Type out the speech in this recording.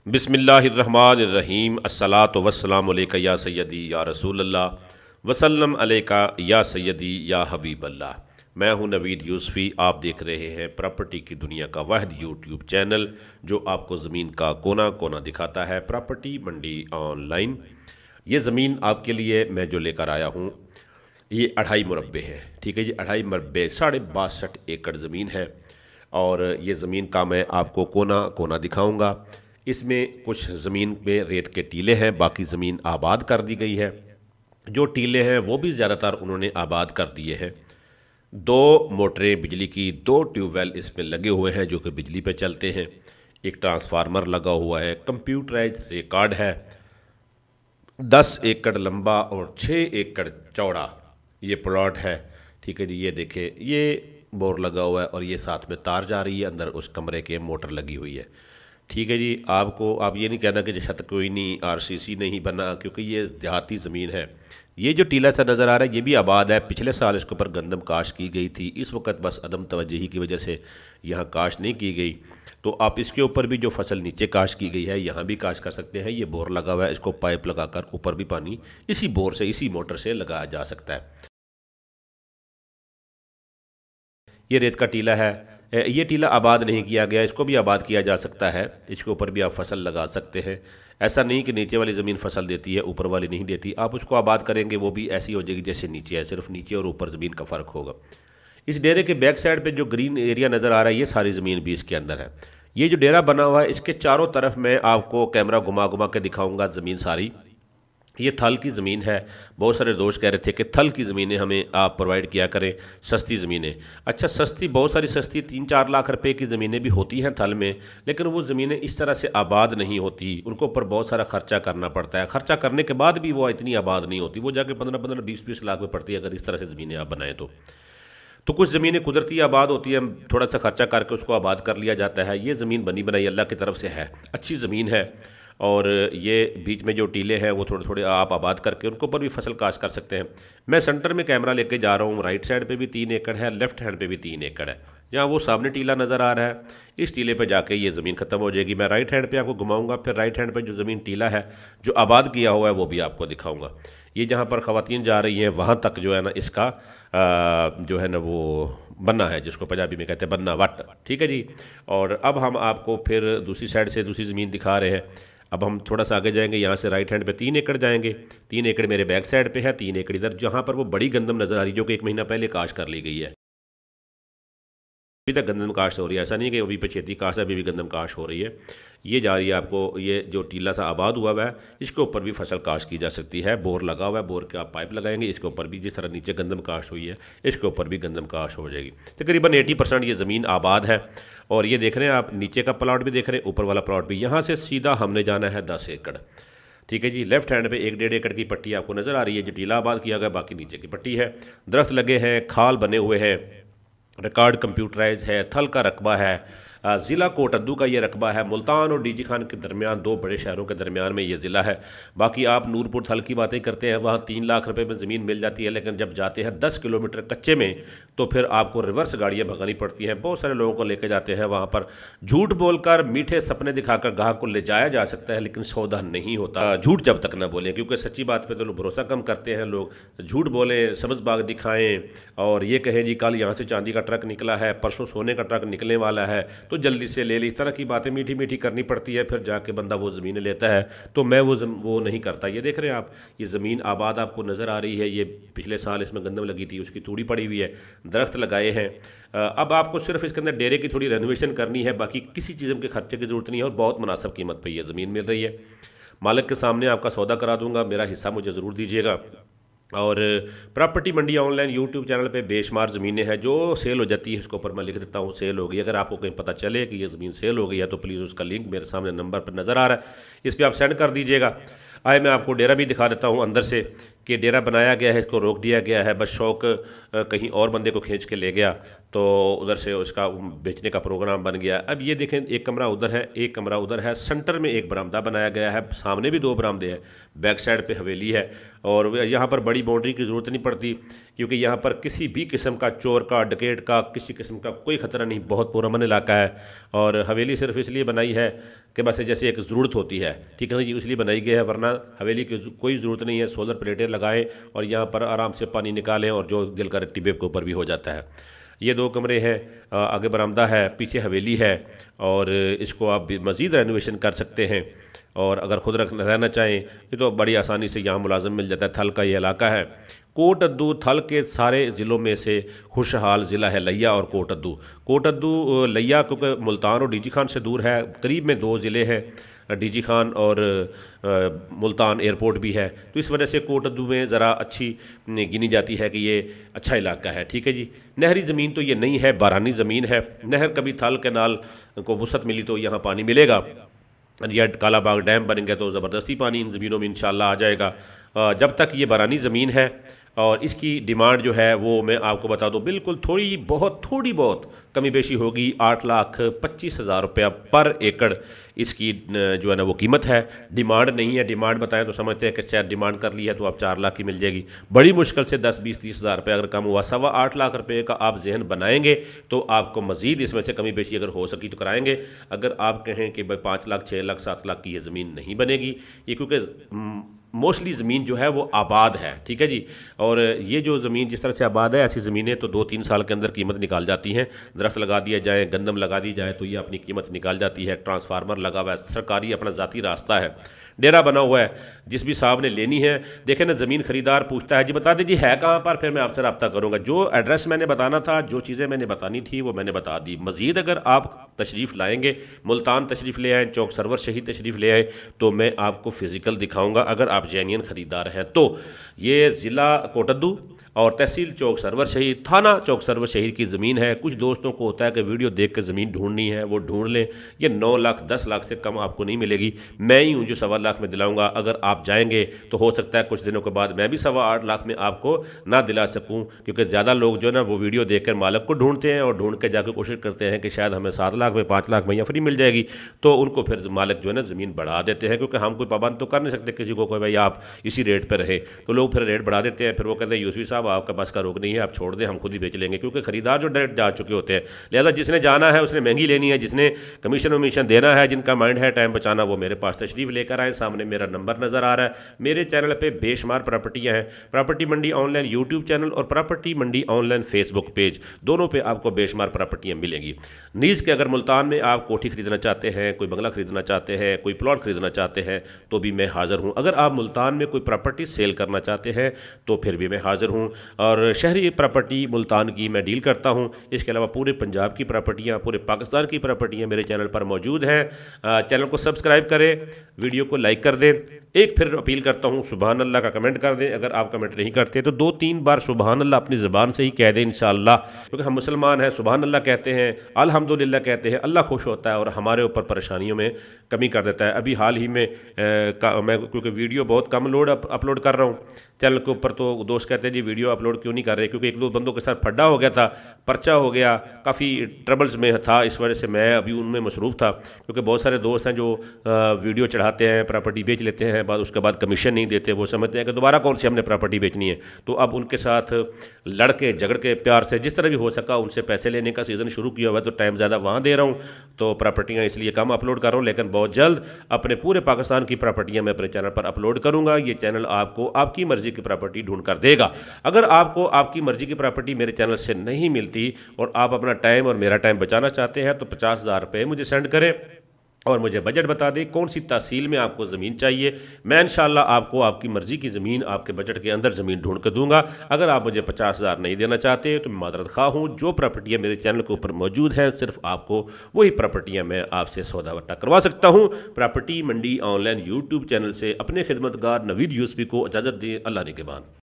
बिस्मिल्लाहिर्रहमानिर्रहीम अस्सलातु वस्सलामु अलैका या सय्यदी या रसूलल्लाह वसल्लम अलैका या सय्यदी या हबीबल्लाह। मैं हूं नवीद यूसुफ़ी। आप देख रहे हैं प्रॉपर्टी की दुनिया का वाहिद यूट्यूब चैनल जो आपको ज़मीन का कोना कोना दिखाता है, प्रॉपर्टी मंडी ऑनलाइन। ये ज़मीन आपके लिए मैं जो लेकर आया हूँ ये 2.5 मुरब्बे है। ठीक है जी, 2.5 मुरब्बे 62 एकड़ ज़मीन है और ये ज़मीन का मैं आपको कोना कोना दिखाऊंगा। इसमें कुछ ज़मीन पे रेत के टीले हैं, बाकी ज़मीन आबाद कर दी गई है। जो टीले हैं वो भी ज़्यादातर उन्होंने आबाद कर दिए हैं। 2 मोटरें बिजली की, 2 ट्यूबवेल इसमें लगे हुए हैं जो कि बिजली पे चलते हैं। एक ट्रांसफार्मर लगा हुआ है, कंप्यूटराइज रिकॉर्ड है। 10 एकड़ लंबा और 6 एकड़ चौड़ा ये प्लॉट है। ठीक है जी, ये देखें, ये बोर लगा हुआ है और ये साथ में तार जा रही है, अंदर उस कमरे के मोटर लगी हुई है। ठीक है जी, आप ये नहीं कहना कि छत कोई नहीं, आरसीसी नहीं बना, क्योंकि ये देहाती ज़मीन है। ये जो टीला सा नज़र आ रहा है ये भी आबाद है। पिछले साल इसके ऊपर गंदम काश की गई थी, इस वक्त बस अदम तवज्जुही की वजह से यहाँ काश नहीं की गई। तो आप इसके ऊपर भी जो फसल नीचे काश की गई है यहाँ भी काश कर सकते हैं। ये बोर लगा हुआ है, इसको पाइप लगाकर ऊपर भी पानी इसी बोर से, इसी मोटर से लगाया जा सकता है। ये रेत का टीला है। ये टीला आबाद नहीं किया गया, इसको भी आबाद किया जा सकता है। इसके ऊपर भी आप फसल लगा सकते हैं। ऐसा नहीं कि नीचे वाली ज़मीन फसल देती है ऊपर वाली नहीं देती। आप उसको आबाद करेंगे वो भी ऐसी हो जाएगी जैसे नीचे है, सिर्फ नीचे और ऊपर ज़मीन का फ़र्क होगा। इस डेरे के बैक साइड पे जो ग्रीन एरिया नज़र आ रहा है ये सारी ज़मीन भी इसके अंदर है। ये जो डेरा बना हुआ है इसके चारों तरफ मैं आपको कैमरा घुमा घुमा के दिखाऊँगा ज़मीन सारी। ये थल की ज़मीन है। बहुत सारे दोस्त कह रहे थे कि थल की ज़मीनें हमें आप प्रोवाइड किया करें, सस्ती ज़मीनें। अच्छा, सस्ती, बहुत सारी सस्ती 3-4 लाख रुपए की ज़मीनें भी होती हैं थल में, लेकिन वो ज़मीनें इस तरह से आबाद नहीं होती। उनको ऊपर बहुत सारा ख़र्चा करना पड़ता है। ख़र्चा करने के बाद भी वो इतनी आबाद नहीं होती, वो जाके 15-15, 20-20 लाख में पड़ती है अगर इस तरह से ज़मीनें आप बनाएं तो कुछ ज़मीनें कुदरती आबाद होती हैं, थोड़ा सा खर्चा करके उसको आबाद कर लिया जाता है। ये ज़मीन बनी बनाई अल्लाह की तरफ से है, अच्छी ज़मीन है। और ये बीच में जो टीले हैं वो थोड़े थोड़े आप आबाद करके उनको ऊपर भी फसल काश कर सकते हैं। मैं सेंटर में कैमरा लेके जा रहा हूँ। राइट साइड पे भी 3 एकड़ है, लेफ्ट हैंड पे भी 3 एकड़ है। जहाँ वो सामने टीला नज़र आ रहा है इस टीले पे जाके ये ज़मीन ख़त्म हो जाएगी। मैं राइट हैंड पे आपको घुमाऊँगा, फिर राइट हैंड पे जो ज़मीन टीला है जो आबाद किया हुआ है वो भी आपको दिखाऊँगा। ये जहाँ पर ख़वातीन जा रही हैं वहाँ तक जो है ना इसका जो है ना वो बन्ना है, जिसको पंजाबी में कहते हैं बन्ना वट। ठीक है जी, और अब हम आपको फिर दूसरी साइड से दूसरी ज़मीन दिखा रहे हैं। अब हम थोड़ा सा आगे जाएंगे, यहाँ से राइट हैंड पे 3 एकड़ जाएंगे। 3 एकड़ मेरे बैक साइड पे है, 3 एकड़ इधर, जहाँ पर वो बड़ी गंदम नज़र आ रही है जो कि 1 महीना पहले काश कर ली गई है। अभी तक गंदम काश हो रही है, ऐसा नहीं कि अभी पछेती काश है, अभी भी गंदम काश हो रही है। ये जा रही है आपको, ये जो टीला सा आबाद हुआ है इसके ऊपर भी फसल काश की जा सकती है। बोर लगा हुआ है, बोर के आप पाइप लगाएंगे, इसके ऊपर भी जिस तरह नीचे गंदम काश हुई है इसके ऊपर भी गंदम काश हो जाएगी। तकरीबन 80% ये ज़मीन आबाद है। और ये देख रहे हैं आप, नीचे का प्लॉट भी देख रहे हैं, ऊपर वाला प्लॉट भी। यहाँ से सीधा हमने जाना है 10 एकड़। ठीक है जी, लेफ्ट हैंड पे 1-1.5 एकड़ की पट्टी आपको नज़र आ रही है जो टीला आबाद किया गया, बाकी नीचे की पट्टी है। दरख्त लगे हैं, खाल बने हुए हैं, रिकॉर्ड कंप्यूटराइज है, थल का रकबा है, ज़िला कोटद्दू का ये रकबा है। मुल्तान और डीजी खान के दरमियान, 2 बड़े शहरों के दरमियान में ये ज़िला है। बाकी आप नूरपुर थल की बातें करते हैं, वहाँ 3 लाख रुपए में ज़मीन मिल जाती है, लेकिन जब जाते हैं 10 किलोमीटर कच्चे में तो फिर आपको रिवर्स गाड़ियाँ भगानी पड़ती हैं। बहुत सारे लोगों को लेके जाते हैं वहाँ पर, झूठ बोलकर, मीठे सपने दिखाकर ग्राहक को ले जाया जा सकता है, लेकिन सौदा नहीं होता। झूठ जब तक ना बोलें, क्योंकि सच्ची बात पर तो लोग भरोसा कम करते हैं। लोग झूठ बोलें, सब्ज़ बाग दिखाएँ और ये कहें जी कल यहाँ से चांदी का ट्रक निकला है, परसों सोने का ट्रक निकलने वाला है तो जल्दी से ले ले। इस तरह की बातें मीठी मीठी करनी पड़ती है, फिर जाके बंदा वो ज़मीनें लेता है। तो मैं वो नहीं करता। ये देख रहे हैं आप, ये ज़मीन आबाद आपको नज़र आ रही है। ये पिछले साल इसमें गंदम लगी थी, उसकी तूड़ी पड़ी हुई है, दरख्त लगाए हैं। अब आपको सिर्फ इसके अंदर डेरे की थोड़ी रेनोवेशन करनी है, बाकी किसी चीज़ के खर्चे की ज़रूरत नहीं है और बहुत मुनासिब कीमत पर यह ज़मीन मिल रही है। मालिक के सामने आपका सौदा करा दूंगा, मेरा हिस्सा मुझे ज़रूर दीजिएगा। और प्रॉपर्टी मंडी ऑनलाइन यूट्यूब चैनल पे बेशुमार ज़मीनें हैं जो सेल हो जाती है, इसके ऊपर मैं लिख देता हूँ सेल हो गई। अगर आपको कहीं पता चले कि ये ज़मीन सेल हो गई है तो प्लीज़ उसका लिंक मेरे सामने नंबर पर नज़र आ रहा है, इस पर आप सेंड कर दीजिएगा। आए मैं आपको डेरा भी दिखा देता हूँ अंदर से कि डेरा बनाया गया है, इसको रोक दिया गया है, बस शौक कहीं और बंदे को खींच के ले गया। तो उधर से उसका बेचने का प्रोग्राम बन गया। अब ये देखें, एक कमरा उधर है, एक कमरा उधर है, सेंटर में एक बरामदा बनाया गया है, सामने भी 2 बरामदे हैं, बैक साइड पे हवेली है। और यहाँ पर बड़ी बाउंड्री की ज़रूरत नहीं पड़ती, क्योंकि यहाँ पर किसी भी किस्म का चोर का, डकैत का, किसी किस्म का कोई ख़तरा नहीं, बहुत पुरअमन इलाका है। और हवेली सिर्फ इसलिए बनाई है कि बस जैसे एक ज़रूरत होती है, ठीक है ना जी, इसलिए बनाई गई है, वरना हवेली की कोई ज़रूरत नहीं है। सोलर प्लेटें लगाएं और यहाँ पर आराम से पानी निकालें और जो दिल का टिब्बे के ऊपर भी हो जाता है। ये 2 कमरे हैं, आगे बरामदा है, पीछे हवेली है, और इसको आप मज़ीद रेनोवेशन कर सकते हैं। और अगर खुद रहना चाहें, ये तो बड़ी आसानी से यहाँ मुलाजम मिल जाता है। थल का ये इलाका है। कोटद्दू थल के सारे ज़िलों में से खुशहाल ज़िला है लिया और कोटद्दू। कोटद्दू लिया क्योंकि मुल्तान और डीजी खान से दूर है, करीब में 2 ज़िले हैं, डीजी खान और मुल्तान एयरपोर्ट भी है, तो इस वजह से कोटद्दू में ज़रा अच्छी गिनी जाती है कि ये अच्छा इलाका है। ठीक है जी। नहरी ज़मीन तो ये नहीं है, बारानी ज़मीन है। नहर कभी थल कैनाल को वसअत मिली तो यहाँ पानी मिलेगा, या काला बाग डैम बनेंगे तो ज़बरदस्ती पानी इन ज़मीनों में इंशाल्लाह आ जाएगा। जब तक ये बारानी ज़मीन है, और इसकी डिमांड जो है वो मैं आपको बता दूं, बिल्कुल थोड़ी बहुत कमी बेशी होगी। 8,25,000 रुपया पर एकड़ इसकी जो है ना वो कीमत है। डिमांड नहीं है, डिमांड बताएं तो समझते हैं कि शायद डिमांड कर ली है तो आप 4 लाख की मिल जाएगी। बड़ी मुश्किल से 10, 20, 30 हज़ार रुपये अगर कम हुआ, 8.25 लाख रुपये का आप जहन बनाएंगे तो आपको मज़ीद इसमें से कमी बेशी अगर हो सकी तो कराएंगे। अगर आप कहें कि भाई 5 लाख, 6 लाख, 7 लाख की ये ज़मीन नहीं बनेगी, ये क्योंकि मोस्टली ज़मीन जो है वो आबाद है। ठीक है जी। और ये जो ज़मीन जिस तरह से आबाद है, ऐसी ज़मीनें तो 2-3 साल के अंदर कीमत निकाल जाती हैं। दरख्त लगा दिया जाए, गंदम लगा दी जाए तो ये अपनी कीमत निकाल जाती है। ट्रांसफार्मर लगा हुआ है, सरकारी अपना ज़ाती रास्ता है, डेरा बना हुआ है। जिस भी साहब ने लेनी है, देखें ना, ज़मीन ख़रीदार पूछता है जी बता दीजिए है कहाँ पर, फिर मैं आपसे रब्ता करूँगा। जो एड्रेस मैंने बताना था, जो चीज़ें मैंने बतानी थी वो मैंने बता दी। मज़ीद अगर आप तशरीफ़ लाएँगे, मुल्तान तशरीफ़ ले आएँ, चौक सरवर शहीद तशरीफ़ ले आएँ, तो मैं आपको फ़िज़िकल दिखाऊँगा अगर आप जेन्युइन ख़रीदार हैं तो। ये ज़िला कोटद्दू और तहसील चौक सरवर शहीद, थाना चौक सरवर शहीद की ज़मीन है। कुछ दोस्तों को होता है कि वीडियो देख कर ज़मीन ढूंढनी है, वो ढूंढ लें। ये 9 लाख 10 लाख से कम आपको नहीं मिलेगी। मैं ही हूँ जो 1.25 लाख में दिलाऊंगा। अगर आप जाएंगे तो हो सकता है कुछ दिनों के बाद मैं भी 8.25 लाख में आपको ना दिला सकूँ, क्योंकि ज़्यादा लोग जो है ना वो वीडियो देख कर मालिक को ढूंढते हैं और ढूंढ के जाकर कोशिश करते हैं कि शायद हमें 7 लाख में, 5 लाख में या फ्री मिल जाएगी। तो उनको फिर मालिक जो है ना ज़मीन बढ़ा देते हैं, क्योंकि हम कोई पाबंद तो कर नहीं सकते किसी को कोई भाई आप इसी रेट पर रहे, तो लोग फिर रेट बढ़ा देते हैं। फिर वो कहते हैं यूसुफी साहब आपका बस का रोक नहीं है, आप छोड़ दें, हम खुद ही बेच लेंगे, क्योंकि खरीदार जो डायरेक्ट जा चुके होते हैं। लिहाजा जिसने जाना है उसने महंगी लेनी है, जिसने कमीशन वमीशन देना है, जिनका माइंड है टाइम बचाना, वो मेरे पास तशरीफ़ लेकर आए। सामने मेरा नंबर नज़र आ रहा है। मेरे चैनल पे बेशुमार प्रॉपर्टियां हैं, प्रॉपर्टी मंडी ऑनलाइन यूट्यूब चैनल और प्रॉपर्टी मंडी ऑनलाइन फेसबुक पेज, दोनों पे आपको बेशुमार प्रॉपर्टियां मिलेंगी। नीज़ के अगर मुल्तान में आप कोठी खरीदना चाहते हैं, कोई बंगला खरीदना चाहते हैं, कोई प्लॉट खरीदना चाहते हैं, तो भी मैं हाज़िर हूँ। अगर आप मुल्तान में कोई प्रॉपर्टी सेल करना चाहते हैं तो फिर भी मैं हाज़िर हूँ। और शहरी प्रॉपर्टी मुल्तान की मैं डील करता हूँ। इसके अलावा पूरे पंजाब की प्रॉपर्टियाँ, पूरे पाकिस्तान की प्रॉपर्टियाँ मेरे चैनल पर मौजूद हैं। चैनल को सब्सक्राइब करें, वीडियो को लाइक कर दें। एक फिर अपील करता हूँ, सुबहान अल्लाह का कमेंट कर दें। अगर आप कमेंट नहीं करते तो 2-3 बार सुबहान अल्लाह अपनी ज़बान से ही कह दें इंशाअल्लाह, क्योंकि हम मुसलमान हैं। सुबहान अल्लाह कहते हैं, अल्हम्दुलिल्लाह कहते हैं, अल्लाह खुश होता है और हमारे ऊपर परेशानियों में कमी कर देता है। अभी हाल ही में मैं क्योंकि वीडियो बहुत कम अपलोड कर रहा हूँ चैनल के ऊपर, तो दोस्त कहते हैं जी वीडियो अपलोड क्यों नहीं कर रहे, क्योंकि 1-2 बंदों के साथ फड्डा हो गया था, पर्चा हो गया, काफ़ी ट्रबल्स में था। इस वजह से मैं अभी उनमें मसरूफ़ था, क्योंकि बहुत सारे दोस्त हैं जो वीडियो चढ़ाते हैं, प्रॉपर्टी बेच लेते हैं, बाद उसके बाद कमीशन नहीं देते। वो समझते हैं कि दोबारा कौन सी हमने प्रॉपर्टी बेचनी है। तो अब उनके साथ लड़के झगड़ के प्यार से जिस तरह भी हो सका उनसे पैसे लेने का सीज़न शुरू किया हुआ है, तो टाइम ज़्यादा वहाँ दे रहा हूँ, तो प्रॉपर्टियाँ इसलिए कम अपलोड कर रहा हूँ। लेकिन बहुत जल्द अपने पूरे पाकिस्तान की प्रॉपर्टियाँ मैं अपने चैनल पर अपलोड करूँगा। ये चैनल आपको आपकी मर्ज़ी की प्रॉपर्टी ढूंढ कर देगा। अगर आपको आपकी मर्ज़ी की प्रॉपर्टी मेरे चैनल से नहीं मिलती और आप अपना टाइम और मेरा टाइम बचाना चाहते हैं, तो 50,000 रुपये मुझे सेंड करें और मुझे बजट बता दें कौन सी तहसील में आपको ज़मीन चाहिए। मैं इंशाल्लाह आपको आपकी मर्ज़ी की ज़मीन आपके बजट के अंदर ज़मीन ढूंढ कर दूंगा। अगर आप मुझे 50,000 नहीं देना चाहते तो मैं मादरत खा हूँ। जो प्रॉपर्टियाँ मेरे चैनल के ऊपर मौजूद हैं, सिर्फ आपको वही प्रॉपर्टियाँ मैं आपसे सौदा वट्टा करवा सकता हूँ। प्रॉपर्टी मंडी ऑनलाइन यूट्यूब चैनल से अपने खिदमतगार नवीद यूसुफी को इजाज़त दें। अल्लाह ने के बाद।